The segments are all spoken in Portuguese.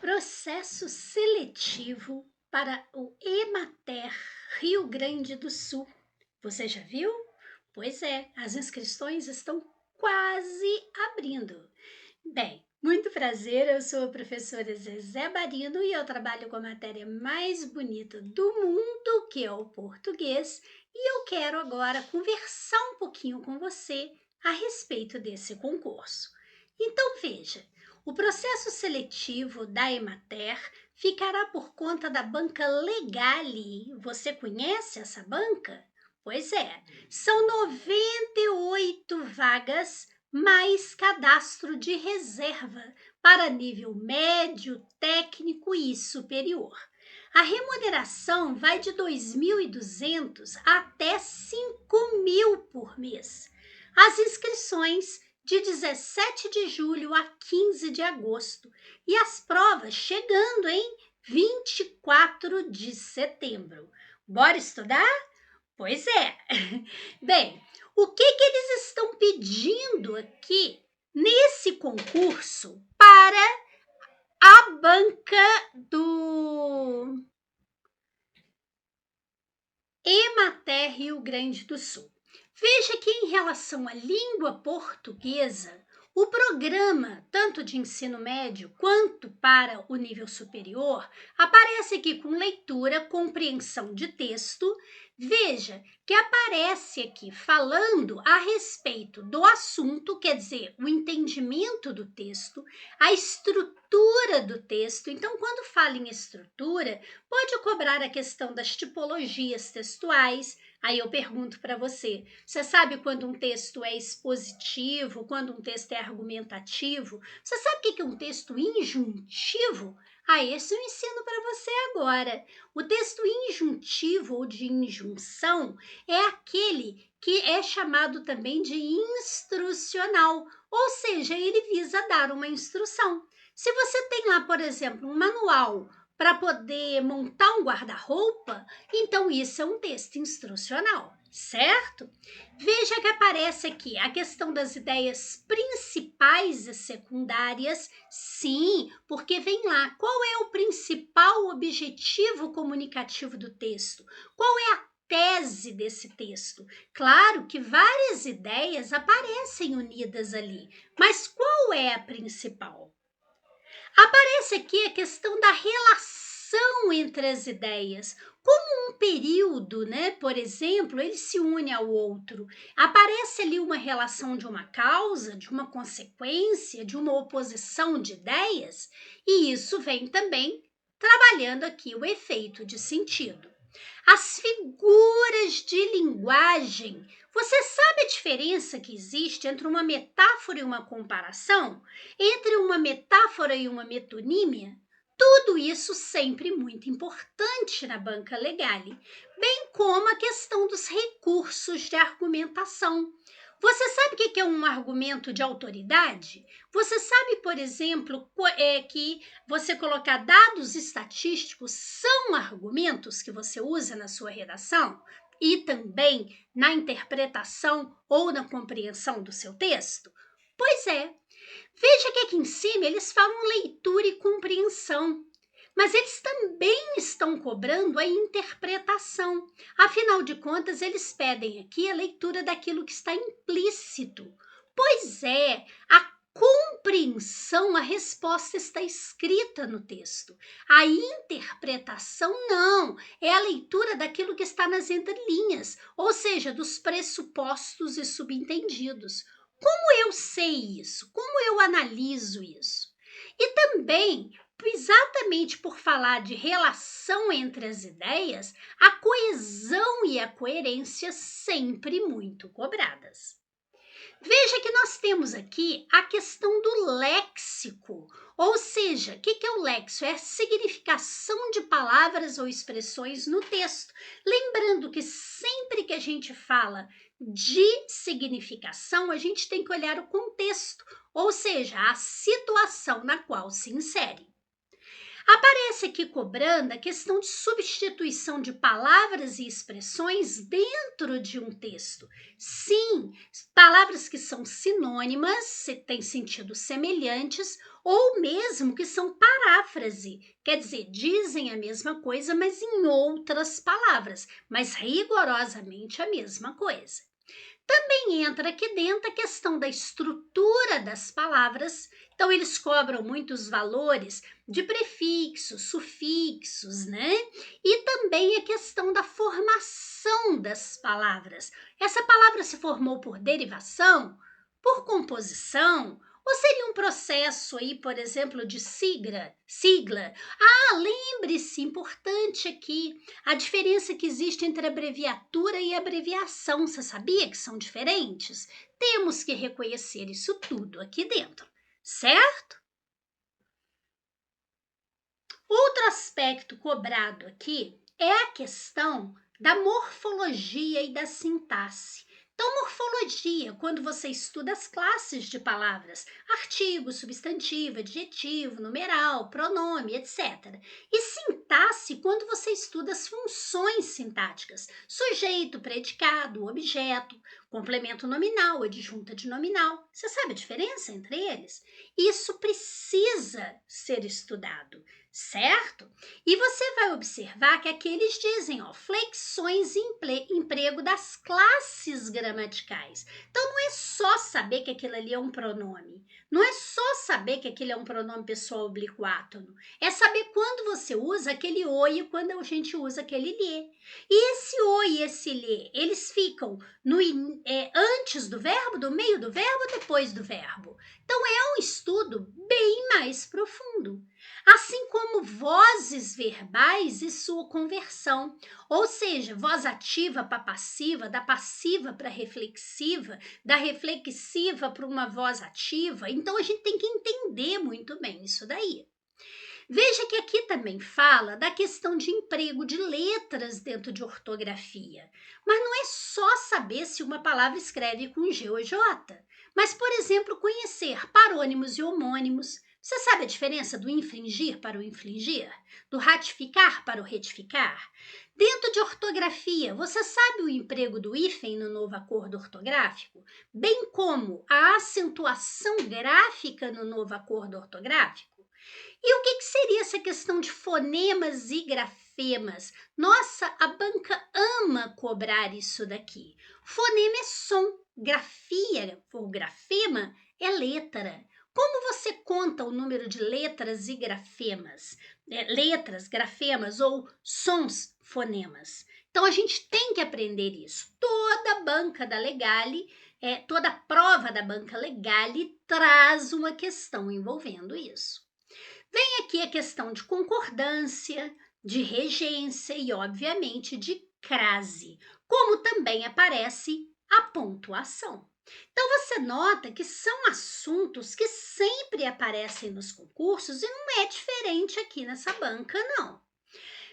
Processo seletivo para o Emater Rio Grande do Sul. Você já viu? Pois é, as inscrições estão quase abrindo. Bem, muito prazer, eu sou a professora Zezé Barino e eu trabalho com a matéria mais bonita do mundo, que é o português, e eu quero agora conversar um pouquinho com você a respeito desse concurso. Então veja, o processo seletivo da Emater ficará por conta da banca Legale. Você conhece essa banca? Pois é, são 98 vagas mais cadastro de reserva para nível médio, técnico e superior. A remuneração vai de 2.200 até 5.000 por mês. As inscrições de 17 de julho a 15 de agosto e as provas chegando em 24 de setembro. Bora estudar? Pois é. Bem, o que eles estão pedindo aqui nesse concurso para a banca do Emater Rio Grande do Sul? Veja que em relação à língua portuguesa, o programa, tanto de ensino médio quanto para o nível superior, aparece aqui com leitura, compreensão de texto. Veja que aparece aqui falando a respeito do assunto, quer dizer, o entendimento do texto, a estrutura do texto. Então, quando fala em estrutura, pode cobrar a questão das tipologias textuais. Aí eu pergunto para você, você sabe quando um texto é expositivo, quando um texto é argumentativo? Você sabe o que é um texto injuntivo? Esse eu ensino para você agora. O texto injuntivo ou de injunção é aquele que é chamado também de instrucional, ou seja, ele visa dar uma instrução. Se você tem lá, por exemplo, um manual para poder montar um guarda-roupa, então isso é um texto instrucional, certo? Veja que aparece aqui a questão das ideias principais e secundárias. Sim, porque vem lá, qual é o principal objetivo comunicativo do texto? Qual é a tese desse texto? Claro que várias ideias aparecem unidas ali, mas qual é a principal? Aparece aqui a questão da relação entre as ideias. Como um período, né? Por exemplo, ele se une ao outro. Aparece ali uma relação de uma causa, de uma consequência, de uma oposição de ideias, e isso vem também trabalhando aqui o efeito de sentido. As figuras de linguagem. Você sabe a diferença que existe entre uma metáfora e uma comparação? Entre uma metáfora e uma metonímia? Tudo isso sempre muito importante na banca Legale, bem como a questão dos recursos de argumentação. Você sabe o que é um argumento de autoridade? Você sabe, por exemplo, que você colocar dados estatísticos são argumentos que você usa na sua redação e também na interpretação ou na compreensão do seu texto? Pois é. Veja que aqui em cima eles falam leitura e compreensão, mas eles também estão cobrando a interpretação. Afinal de contas, eles pedem aqui a leitura daquilo que está implícito. Pois é, a compreensão, a resposta está escrita no texto. A interpretação não, é a leitura daquilo que está nas entrelinhas, ou seja, dos pressupostos e subentendidos. Como eu sei isso? Como eu analiso isso? E também, exatamente por falar de relação entre as ideias, a coesão e a coerência sempre muito cobradas. Veja que nós temos aqui a questão do léxico, ou seja, o que é o léxico? É a significação de palavras ou expressões no texto. Lembrando que sempre que a gente fala de significação, a gente tem que olhar o contexto, ou seja, a situação na qual se insere. Aparece aqui cobrando a questão de substituição de palavras e expressões dentro de um texto. Sim, palavras que são sinônimas, têm sentidos semelhantes, ou mesmo que são paráfrase, quer dizer, dizem a mesma coisa, mas em outras palavras, mas rigorosamente a mesma coisa. Também entra aqui dentro a questão da estrutura das palavras. Então, eles cobram muitos valores de prefixos, sufixos, né? E também a questão da formação das palavras. Essa palavra se formou por derivação, por composição, ou seria um processo aí, por exemplo, de sigla? Lembre-se, importante aqui, a diferença que existe entre abreviatura e abreviação. Você sabia que são diferentes? Temos que reconhecer isso tudo aqui dentro, certo? Outro aspecto cobrado aqui é a questão da morfologia e da sintaxe. Então, morfologia, quando você estuda as classes de palavras, artigo, substantivo, adjetivo, numeral, pronome, etc. E sintaxe, quando você estuda as funções sintáticas, sujeito, predicado, objeto, complemento nominal, adjunta de nominal. Você sabe a diferença entre eles? Isso precisa ser estudado, certo? E você vai observar que aqui eles dizem, flexões e emprego das classes gramaticais. Então, não é só saber que aquilo ali é um pronome, não é só saber que aquilo é um pronome pessoal oblíquo átono, é saber quando você usa aquele oi e quando a gente usa aquele lhe. E esse oi e esse lhe, eles ficam antes do verbo, do meio do verbo, depois do verbo. Então, é um estudo bem mais profundo. Assim como vozes verbais e sua conversão, ou seja, voz ativa para passiva, da passiva para reflexiva, da reflexiva para uma voz ativa. Então, a gente tem que entender muito bem isso daí. Veja que aqui também fala da questão de emprego de letras dentro de ortografia. Mas não é só saber se uma palavra escreve com G ou J, mas, por exemplo, conhecer parônimos e homônimos. Você sabe a diferença do infringir para o infligir? Do ratificar para o retificar? Dentro de ortografia, você sabe o emprego do hífen no novo acordo ortográfico? Bem como a acentuação gráfica no novo acordo ortográfico? E o que seria essa questão de fonemas e grafemas? Nossa, a banca ama cobrar isso daqui. Fonema é som, grafia ou grafema é letra. Como você conta o número de letras e grafemas? Letras, grafemas ou sons, fonemas. Então, a gente tem que aprender isso. Toda banca da Legale, toda prova da banca Legale traz uma questão envolvendo isso. Vem aqui a questão de concordância, de regência e, obviamente, de crase, como também aparece a pontuação. Então, você nota que são assuntos que sempre aparecem nos concursos e não é diferente aqui nessa banca, não.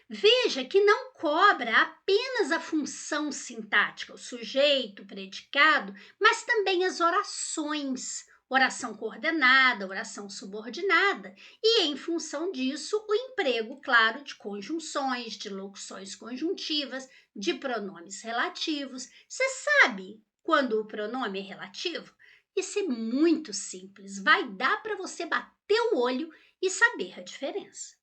Veja que não cobra apenas a função sintática, o sujeito, o predicado, mas também as orações, oração coordenada, oração subordinada, e em função disso, o emprego, claro, de conjunções, de locuções conjuntivas, de pronomes relativos. Você sabe quando o pronome é relativo? Isso é muito simples, vai dar para você bater o olho e saber a diferença.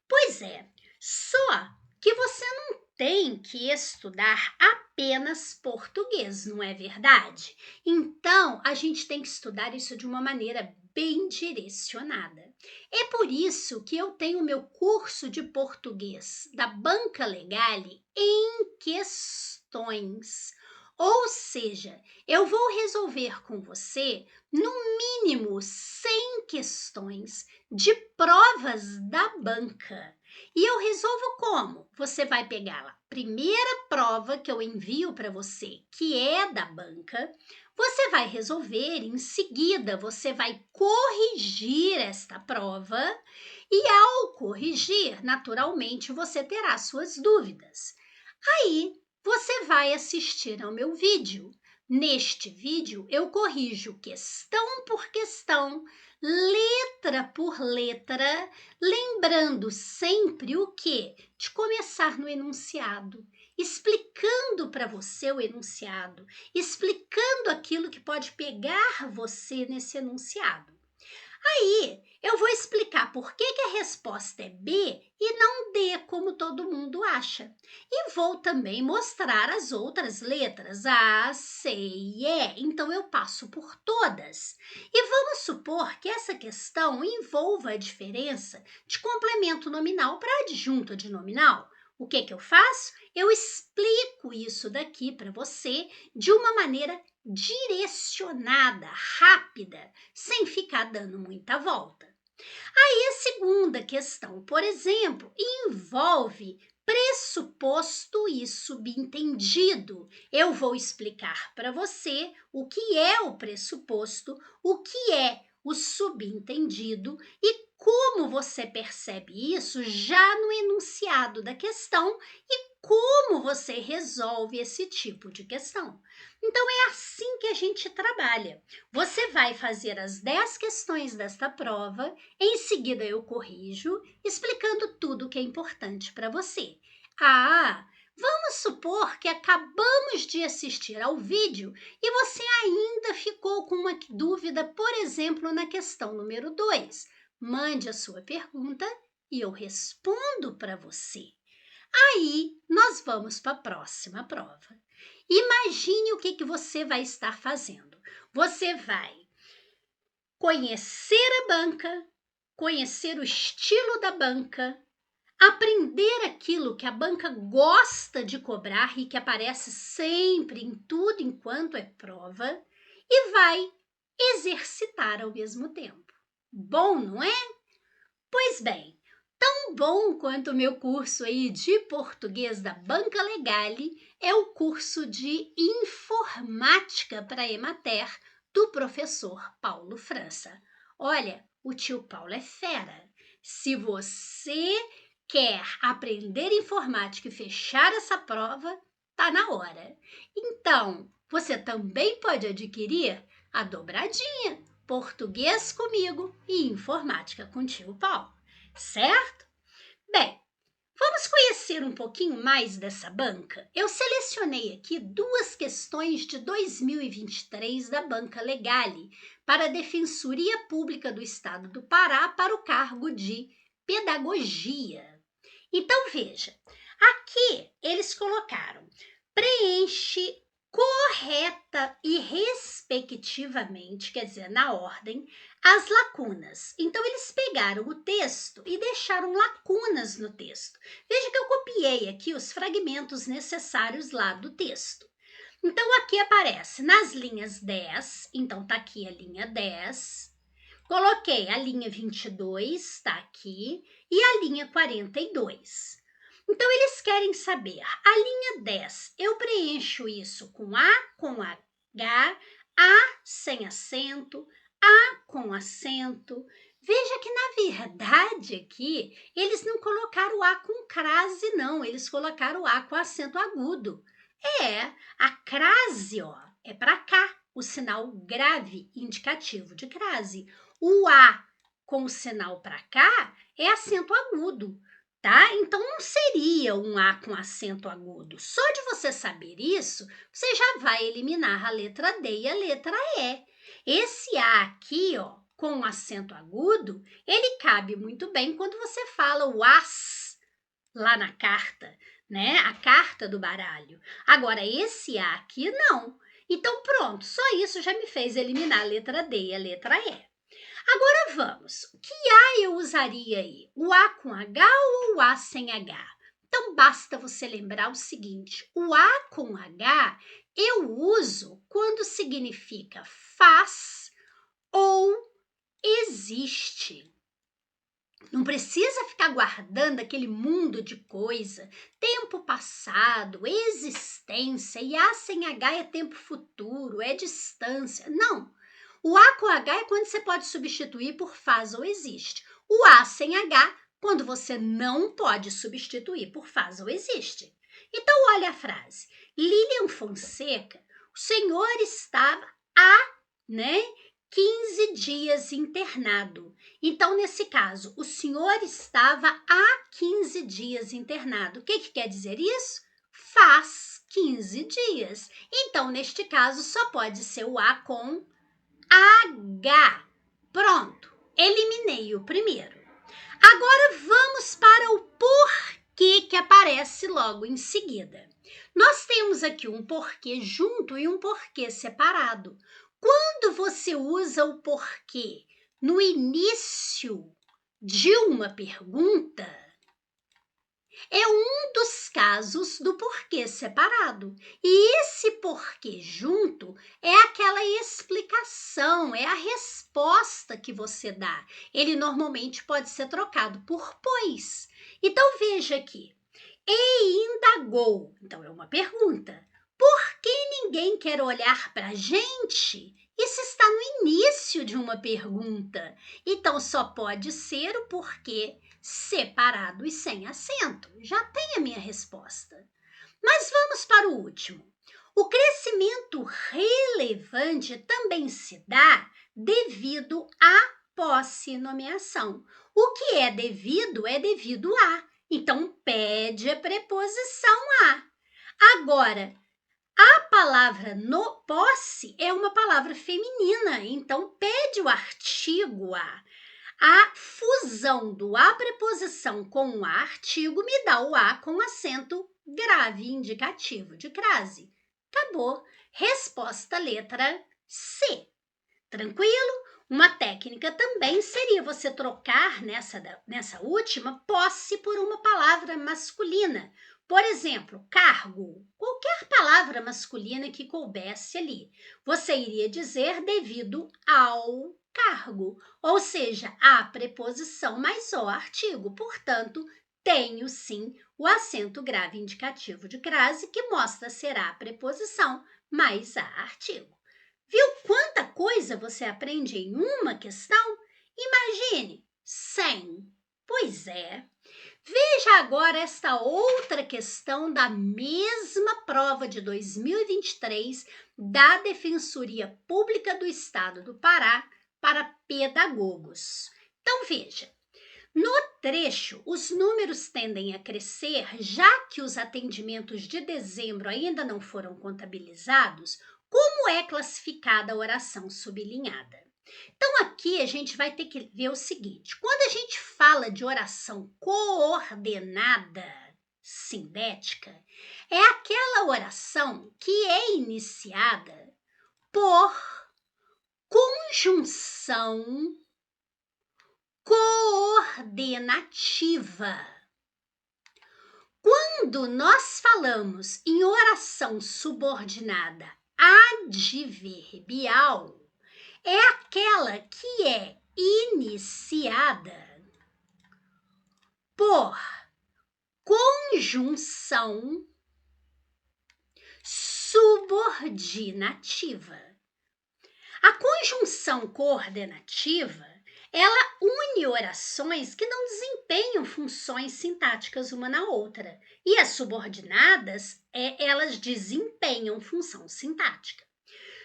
Pois é, só que você não tem que estudar apenas português, não é verdade? Então, a gente tem que estudar isso de uma maneira bem direcionada. É por isso que eu tenho meu curso de português da Banca Legale em questões. Ou seja, eu vou resolver com você, no mínimo, 100 questões de provas da banca. E eu resolvo como? Você vai pegar a primeira prova que eu envio para você, que é da banca, você vai resolver, em seguida você vai corrigir esta prova e ao corrigir, naturalmente, você terá suas dúvidas. Aí, você vai assistir ao meu vídeo. Neste vídeo, eu corrijo questão por questão, letra por letra, lembrando sempre o quê? De começar no enunciado, explicando para você o enunciado, explicando aquilo que pode pegar você nesse enunciado. Aí, eu vou explicar por que a resposta é B e não D, como todo mundo acha. E vou também mostrar as outras letras, A, C e E. Então, eu passo por todas. E vamos supor que essa questão envolva a diferença de complemento nominal para adjunto de nominal. O que eu faço? Eu explico isso daqui para você de uma maneira direcionada, rápida, sem ficar dando muita volta. Aí a segunda questão, por exemplo, envolve pressuposto e subentendido. Eu vou explicar para você o que é o pressuposto, o que é o subentendido e como você percebe isso já no enunciado da questão e como você resolve esse tipo de questão. Então, é assim que a gente trabalha. Você vai fazer as 10 questões desta prova, em seguida eu corrijo, explicando tudo o que é importante para você. Vamos supor que acabamos de assistir ao vídeo e você ainda ficou com uma dúvida, por exemplo, na questão número 2. Mande a sua pergunta e eu respondo para você. Aí, nós vamos para a próxima prova. Imagine o que você vai estar fazendo. Você vai conhecer a banca, conhecer o estilo da banca, aprender aquilo que a banca gosta de cobrar e que aparece sempre em tudo enquanto é prova e vai exercitar ao mesmo tempo. Bom, não é? Pois bem, tão bom quanto o meu curso aí de português da Banca Legale é o curso de informática para Emater do professor Paulo França. Olha, o tio Paulo é fera. Se você quer aprender informática e fechar essa prova, tá na hora. Então, você também pode adquirir a dobradinha Português comigo e Informática com tio Paulo, certo? Bem, vamos conhecer um pouquinho mais dessa banca? Eu selecionei aqui 2 questões de 2023 da Banca Legale para a Defensoria Pública do Estado do Pará para o cargo de Pedagogia. Então, veja, aqui eles colocaram preenche correta e respectivamente, quer dizer, na ordem, as lacunas. Então, eles pegaram o texto e deixaram lacunas no texto. Veja que eu copiei aqui os fragmentos necessários lá do texto. Então, aqui aparece nas linhas 10, então tá aqui a linha 10. Coloquei a linha 22, tá aqui, e a linha 42. Então, eles querem saber, a linha 10, eu preencho isso com A, com H, A sem acento, A com acento. Veja que, na verdade, aqui, eles não colocaram A com crase, não. Eles colocaram A com acento agudo. A crase, ó, é para cá, o sinal grave indicativo de crase. O A com o sinal para cá é acento agudo. Tá? Então, não seria um A com acento agudo. Só de você saber isso, você já vai eliminar a letra D e a letra E. Esse A aqui, ó, com acento agudo, ele cabe muito bem quando você fala o as lá na carta, né? A carta do baralho. Agora, esse A aqui, não. Então, pronto, só isso já me fez eliminar a letra D e a letra E. Agora vamos, que A eu usaria aí? O A com H ou o A sem H? Então, basta você lembrar o seguinte, o A com H eu uso quando significa faz ou existe. Não precisa ficar guardando aquele mundo de coisa, tempo passado, existência, e A sem H é tempo futuro, é distância. Não. O A com H é quando você pode substituir por faz ou existe. O A sem H, quando você não pode substituir por faz ou existe. Então, olha a frase. Lilian Fonseca, o senhor estava a, né? 15 dias internado. Então, nesse caso, o senhor estava há 15 dias internado. O que quer dizer isso? Faz 15 dias. Então, neste caso, só pode ser o A com H. Pronto, eliminei o primeiro. Agora vamos para o porquê que aparece logo em seguida. Nós temos aqui um porquê junto e um porquê separado. Quando você usa o porquê no início de uma pergunta, é um dos casos do porquê separado. E esse porquê junto é aquela explicação, é a resposta que você dá. Ele normalmente pode ser trocado por pois. Então veja aqui. E indagou. Então é uma pergunta. Por que ninguém quer olhar para a gente? Isso está no início de uma pergunta. Então só pode ser o porquê separado e sem acento. Já tem a minha resposta. Mas vamos para o último. O crescimento relevante também se dá devido à posse-nomeação. O que é devido a. Então, pede a preposição a. Agora, a palavra no posse é uma palavra feminina, então pede o artigo a. A fusão do a preposição com o artigo me dá o a com acento grave indicativo de crase. Acabou. Resposta letra C. Tranquilo? Uma técnica também seria você trocar nessa última posse por uma palavra masculina. Por exemplo, cargo, qualquer palavra masculina que coubesse ali. Você iria dizer devido ao cargo, ou seja, a preposição mais o artigo. Portanto, tenho sim o acento grave indicativo de crase que mostra ser a preposição mais a artigo. Viu quanta coisa você aprende em uma questão? Imagine 100. Pois é. Veja agora esta outra questão da mesma prova de 2023 da Defensoria Pública do Estado do Pará para pedagogos. Então veja, no trecho, os números tendem a crescer, já que os atendimentos de dezembro ainda não foram contabilizados. Como é classificada a oração sublinhada? Então, aqui a gente vai ter que ver o seguinte: quando a gente fala de oração coordenada sindética, é aquela oração que é iniciada por conjunção coordenativa. Quando nós falamos em oração subordinada adverbial, é aquela que é iniciada por conjunção subordinativa. A conjunção coordenativa, ela une orações que não desempenham funções sintáticas uma na outra. E as subordinadas, elas desempenham função sintática.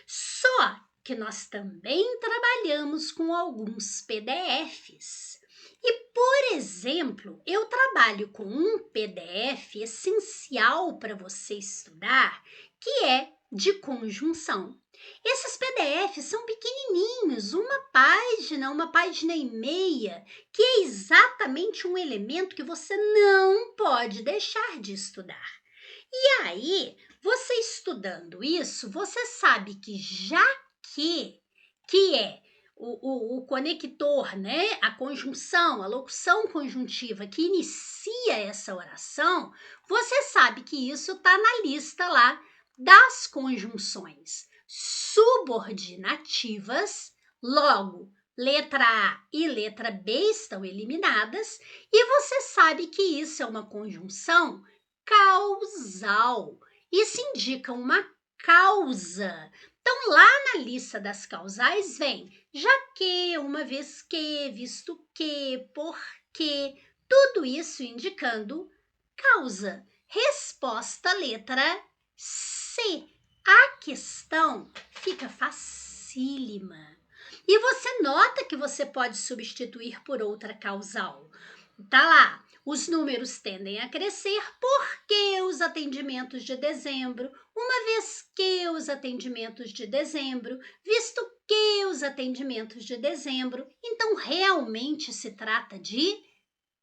Só que nós também trabalhamos com alguns PDFs. E, por exemplo, eu trabalho com um PDF essencial para você estudar, que é de conjunção. Esses PDFs são pequenininhos, uma página e meia, que é exatamente um elemento que você não pode deixar de estudar. E aí, você estudando isso, você sabe que já que é o conector, né? A conjunção, a locução conjuntiva que inicia essa oração, você sabe que isso está na lista lá das conjunções subordinativas. Logo, letra A e letra B estão eliminadas e você sabe que isso é uma conjunção causal. Isso indica uma causa. Então, lá na lista das causais vem já que, uma vez que, visto que, porque, tudo isso indicando causa. Resposta letra C. A questão fica facílima. E você nota que você pode substituir por outra causal. Tá lá, os números tendem a crescer porque os atendimentos de dezembro, uma vez que os atendimentos de dezembro, visto que os atendimentos de dezembro, então realmente se trata de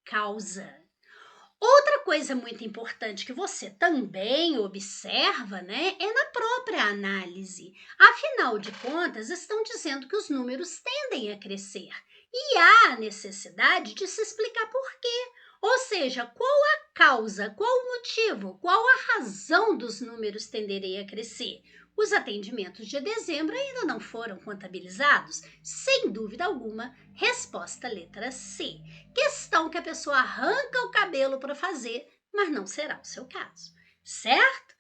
causa. Outra coisa muito importante que você também observa, né, é na própria análise. Afinal de contas, estão dizendo que os números tendem a crescer e há necessidade de se explicar por quê. Ou seja, qual a causa, qual o motivo, qual a razão dos números tenderem a crescer? Os atendimentos de dezembro ainda não foram contabilizados? Sem dúvida alguma, resposta letra C. Questão que a pessoa arranca o cabelo para fazer, mas não será o seu caso, certo?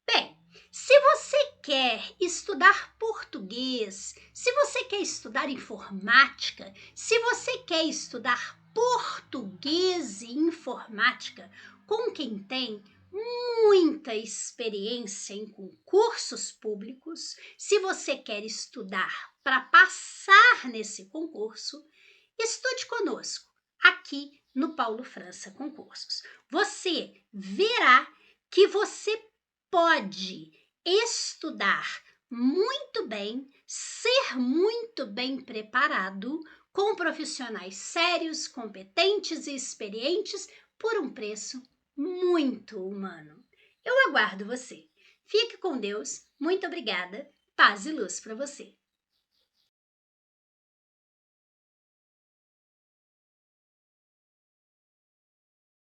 Bem, se você quer estudar português, se você quer estudar informática, se você quer estudar português e informática com quem tem muita experiência em concursos públicos, se você quer estudar para passar nesse concurso, estude conosco aqui no Paulo França Concursos. Você verá que você pode estudar muito bem, ser muito bem preparado, com profissionais sérios, competentes e experientes por um preço muito humano. Eu aguardo você. Fique com Deus. Muito obrigada. Paz e luz para você.